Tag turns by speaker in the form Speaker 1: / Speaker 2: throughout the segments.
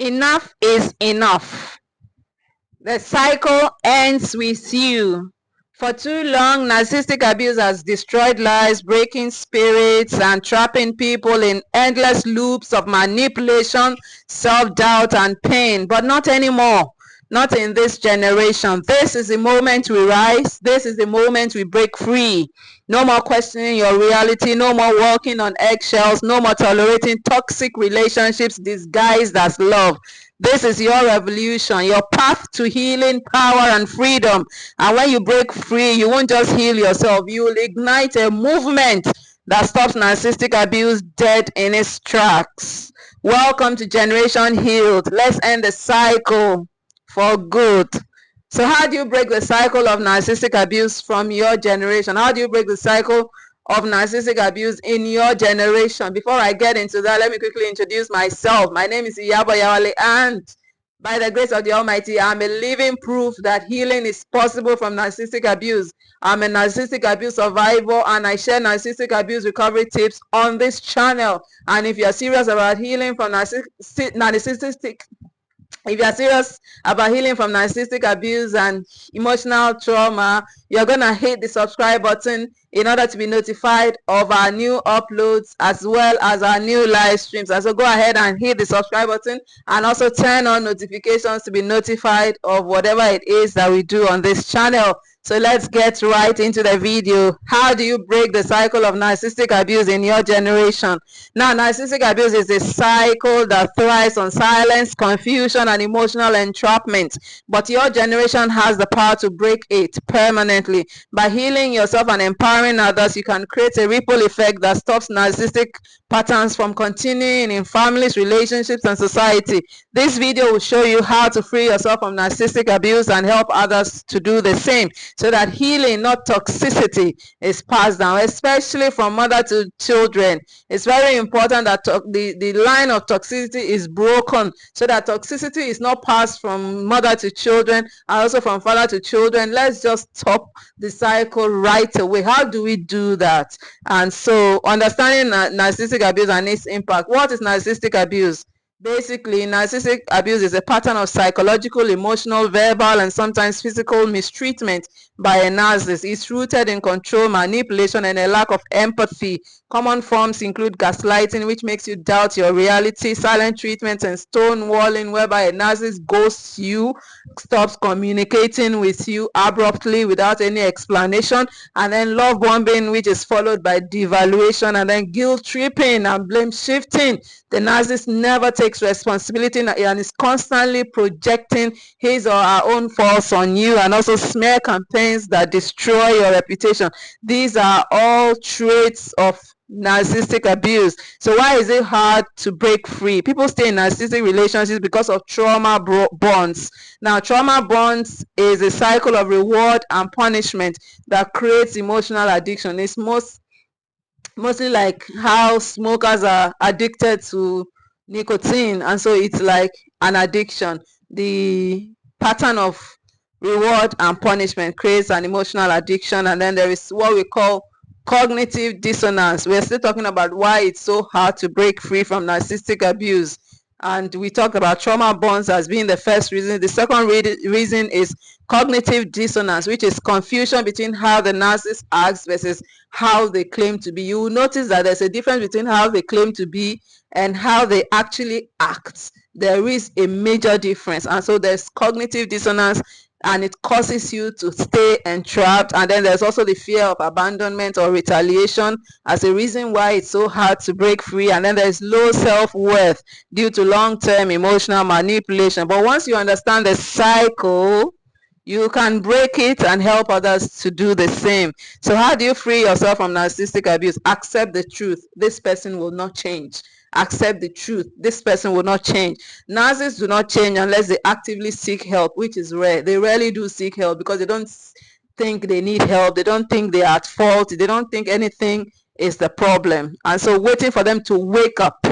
Speaker 1: Enough is enough. The cycle ends with you. For too long, narcissistic abuse has destroyed lives, breaking spirits, and trapping people in endless loops of manipulation, self-doubt, and pain. But not anymore. Not in this generation. This is the moment we rise. This is the moment we break free. No more questioning your reality. No more walking on eggshells. No more tolerating toxic relationships disguised as love. This is your revolution, your path to healing, power, and freedom. And when you break free, you won't just heal yourself. You will ignite a movement that stops narcissistic abuse dead in its tracks. Welcome to Generation Healed. Let's end the cycle for good. So how do you break the cycle of narcissistic abuse from your generation? How do you break the cycle of narcissistic abuse in your generation? Before I get into that, let me quickly introduce myself. My name is Iyabo Yawale, and by the grace of the Almighty, I'm a living proof that healing is possible from narcissistic abuse. I'm a narcissistic abuse survivor, and I share narcissistic abuse recovery tips on this channel. And if you're serious about healing from narcissistic if you're serious about healing from narcissistic abuse and emotional trauma, you're going to hit the subscribe button in order to be notified of our new uploads as well as our new live streams. So go ahead and hit the subscribe button and also turn on notifications to be notified of whatever it is that we do on this channel. So let's get right into the video. How do you break the cycle of narcissistic abuse in your generation? Now, narcissistic abuse is a cycle that thrives on silence, confusion, and emotional entrapment. But your generation has the power to break it permanently. By healing yourself and empowering others, you can create a ripple effect that stops narcissistic patterns from continuing in families, relationships, and society. This video will show you how to free yourself from narcissistic abuse and help others to do the same, so that healing, not toxicity, is passed down, especially from mother to children. It's very important that the line of toxicity is broken, so that toxicity is not passed from mother to children and also from father to children. Let's just stop the cycle right away. How do we do that? And so understanding narcissistic abuse and its impact. What is narcissistic abuse? Basically, narcissistic abuse is a pattern of psychological, emotional, verbal, and sometimes physical mistreatment by a narcissist. It's rooted in control, manipulation, and a lack of empathy. Common forms include gaslighting, which makes you doubt your reality, silent treatment, and stonewalling, whereby a narcissist ghosts you, stops communicating with you abruptly without any explanation, and then love bombing, which is followed by devaluation, and then guilt tripping and blame shifting. The narcissist never takes responsibility and is constantly projecting his or her own faults on you, and also smear campaigns that destroy your reputation. These are all traits of narcissistic abuse. So why is it hard to break free? People stay in narcissistic relationships because of trauma bonds. Now, trauma bonds is a cycle of reward and punishment that creates emotional addiction. It's mostly like how smokers are addicted to nicotine, and so it's like an addiction. The pattern of reward and punishment creates an emotional addiction. And then there is what we call cognitive dissonance. We're still talking about why it's so hard to break free from narcissistic abuse, and we talked about trauma bonds as being the first reason. The second reason is cognitive dissonance, which is confusion between how the narcissist acts versus how they claim to be. You will notice that there's a difference between how they claim to be and how they actually act. There is a major difference, and so there's cognitive dissonance, and it causes you to stay entrapped. And then there's also the fear of abandonment or retaliation as a reason why it's so hard to break free. And then there's low self-worth due to long-term emotional manipulation. But once you understand the cycle, you can break it and help others to do the same. So how do you free yourself from narcissistic abuse? Accept the truth. This person will not change. Accept the truth. This person will not change. Narcissists do not change unless they actively seek help, which is rare. They rarely do seek help because they don't think they need help. They don't think they are at fault. They don't think anything is the problem. And so waiting for them to wake up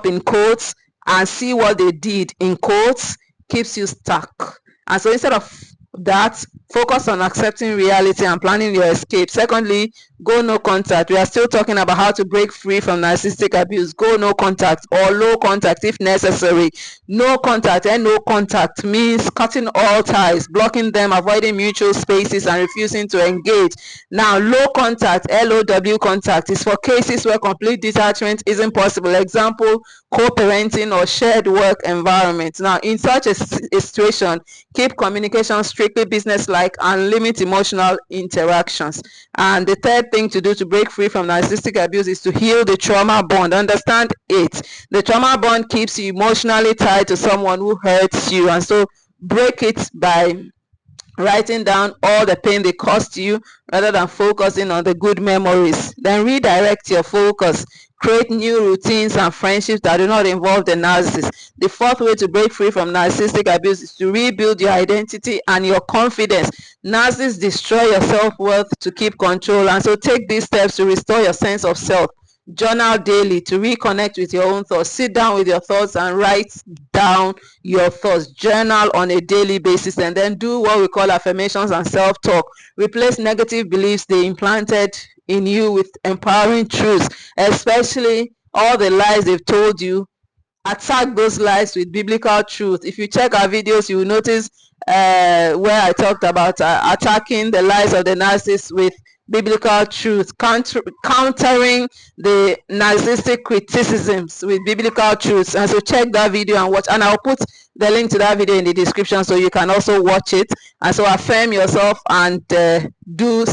Speaker 1: in quotes, and see what they did in quotes, keeps you stuck. And so instead of that, Focus on accepting reality and planning your escape. Secondly, go no contact. We are still talking about how to break free from narcissistic abuse. Go no contact or low contact if necessary. No contact and no contact means cutting all ties, blocking them, avoiding mutual spaces, and refusing to engage. Now, low contact, LOW contact, is for cases where complete detachment isn't possible. Example, co-parenting or shared work environment. Now, in such a situation, keep communication strictly business-like and limit emotional interactions. And the third thing to do to break free from narcissistic abuse is to heal the trauma bond. Understand it. The trauma bond keeps you emotionally tied to someone who hurts you, and so break it by writing down all the pain they caused you rather than focusing on the good memories. Then redirect your focus. Create new routines and friendships that do not involve the narcissist. The fourth way to break free from narcissistic abuse is to rebuild your identity and your confidence. Narcissists destroy your self-worth to keep control, and so take these steps to restore your sense of self. Journal daily to reconnect with your own thoughts. Sit down with your thoughts and write down your thoughts. Journal on a daily basis, and then do what we call affirmations and self-talk. Replace negative beliefs they implanted in you with empowering truths, especially all the lies they've told you. Attack those lies with biblical truth. If you check our videos, you will notice where I talked about attacking the lies of the narcissist with biblical truth, countering the narcissistic criticisms with biblical truths. And so check that video and watch, and I'll put the link to that video in the description so you can also watch it. And so affirm yourself and do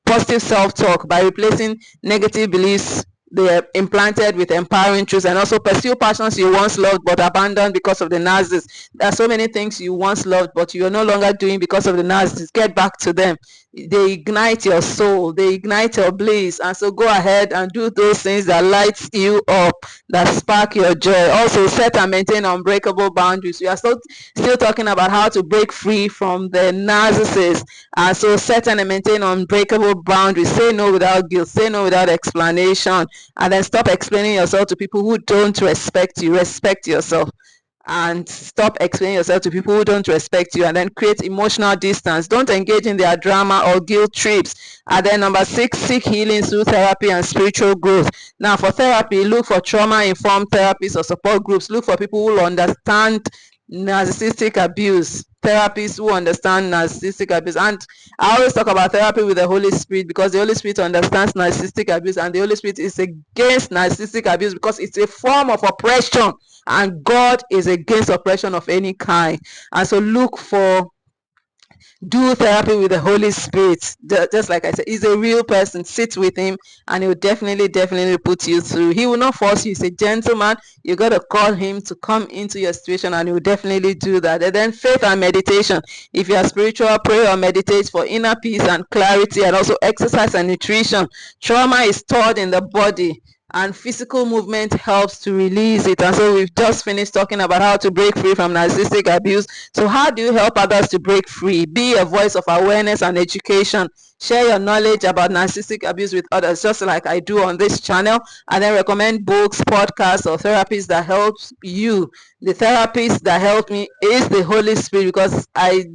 Speaker 1: positive self-talk by replacing negative beliefs they are implanted with empowering truths, and also pursue passions you once loved but abandoned because of the narcissist. There are so many things you once loved but you are no longer doing because of the narcissist. Get back to them. They ignite your soul, they ignite your bliss, and so go ahead and do those things that lights you up, that spark your joy. Also, set and maintain unbreakable boundaries. We are still talking about how to break free from the narcissist, and so set and maintain unbreakable boundaries. Say no without guilt, say no without explanation, and then stop explaining yourself to people who don't respect you. Respect yourself. And stop explaining yourself to people who don't respect you, and then create emotional distance. Don't engage in their drama or guilt trips. And then number 6, seek healing through therapy and spiritual growth. Now, for therapy, look for trauma-informed therapists or support groups. Look for people who understand narcissistic abuse, therapists who understand narcissistic abuse. And I always talk about therapy with the Holy Spirit, because the Holy Spirit understands narcissistic abuse, and the Holy Spirit is against narcissistic abuse because it's a form of oppression, and God is against oppression of any kind. And so do therapy with the Holy Spirit. Just like I said, he's a real person. Sit with him and he will definitely put you through. He will not force you. He's a gentleman. You got to call him to come into your situation, and he will definitely do that. And then faith and meditation. If you are spiritual, pray or meditate for inner peace and clarity, and also exercise and nutrition. Trauma is stored in the body, and physical movement helps to release it. And so we've just finished talking about how to break free from narcissistic abuse. So how do you help others to break free? Be a voice of awareness and education. Share your knowledge about narcissistic abuse with others, just like I do on this channel, and then recommend books, podcasts, or therapies that help you. The therapist that helped me is the Holy Spirit, because I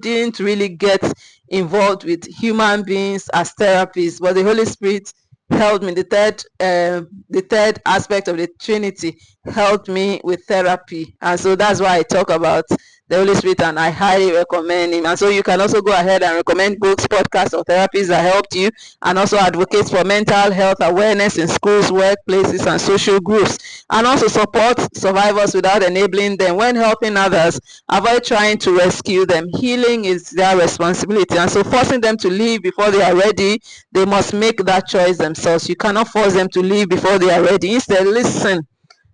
Speaker 1: didn't really get involved with human beings as therapists, but the Holy Spirit helped me. The third aspect of the Trinity helped me with therapy, and so that's why I talk about the Holy Spirit, and I highly recommend him. And so you can also go ahead and recommend books, podcasts, or therapies that helped you, and also advocate for mental health awareness in schools, workplaces, and social groups, and also support survivors without enabling them. When helping others, avoid trying to rescue them. Healing is their responsibility, and so forcing them to leave before they are ready, they must make that choice themselves. You cannot force them to leave before they are ready. Instead, listen,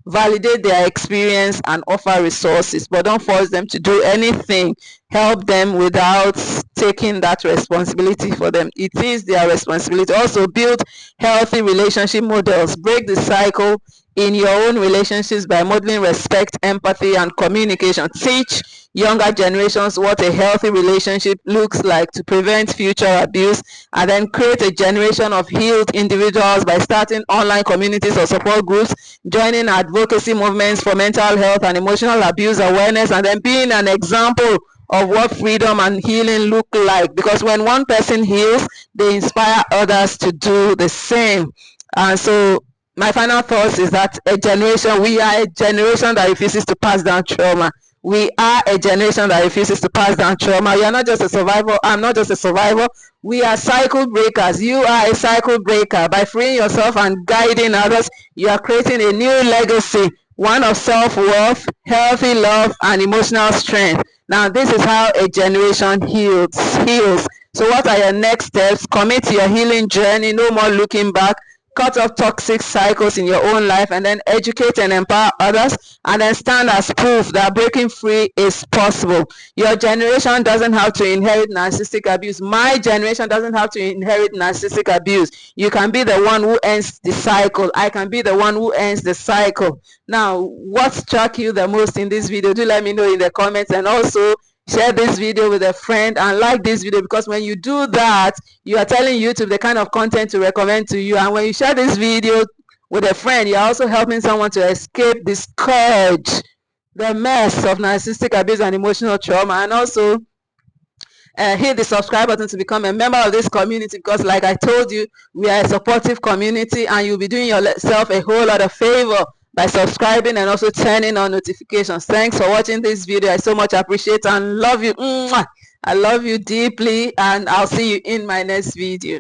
Speaker 1: validate their experience, and offer resources, but don't force them to do anything. Help them without taking that responsibility for them. It is their responsibility. Also, build healthy relationship models. Break the cycle in your own relationships by modeling respect, empathy, and communication. Teach younger generations what a healthy relationship looks like to prevent future abuse, and then create a generation of healed individuals by starting online communities or support groups, joining advocacy movements for mental health and emotional abuse awareness, and then being an example of what freedom and healing look like, because when one person heals, they inspire others to do the same. And so my final thoughts is that we are a generation that refuses to pass down trauma. We are a generation that refuses to pass down trauma. You are not just a survivor. I'm not just a survivor. We are cycle breakers. You are a cycle breaker. By freeing yourself and guiding others, you are creating a new legacy, one of self-worth, healthy love, and emotional strength. Now, this is how a generation heals. So what are your next steps? Commit to your healing journey. No more looking back. Cut off toxic cycles in your own life, and then educate and empower others, and then stand as proof that breaking free is possible. Your generation doesn't have to inherit narcissistic abuse. My generation doesn't have to inherit narcissistic abuse. You can be the one who ends the cycle. I can be the one who ends the cycle. Now, what struck you the most in this video? Do let me know in the comments, and also share this video with a friend and like this video, because when you do that, you are telling YouTube the kind of content to recommend to you. And when you share this video with a friend, you're also helping someone to escape this scourge, the mess of narcissistic abuse and emotional trauma. And also hit the subscribe button to become a member of this community, because like I told you, we are a supportive community, and you'll be doing yourself a whole lot of favor by subscribing and also turning on notifications. Thanks for watching this video. I so much appreciate and love you. I love you deeply, and I'll see you in my next video.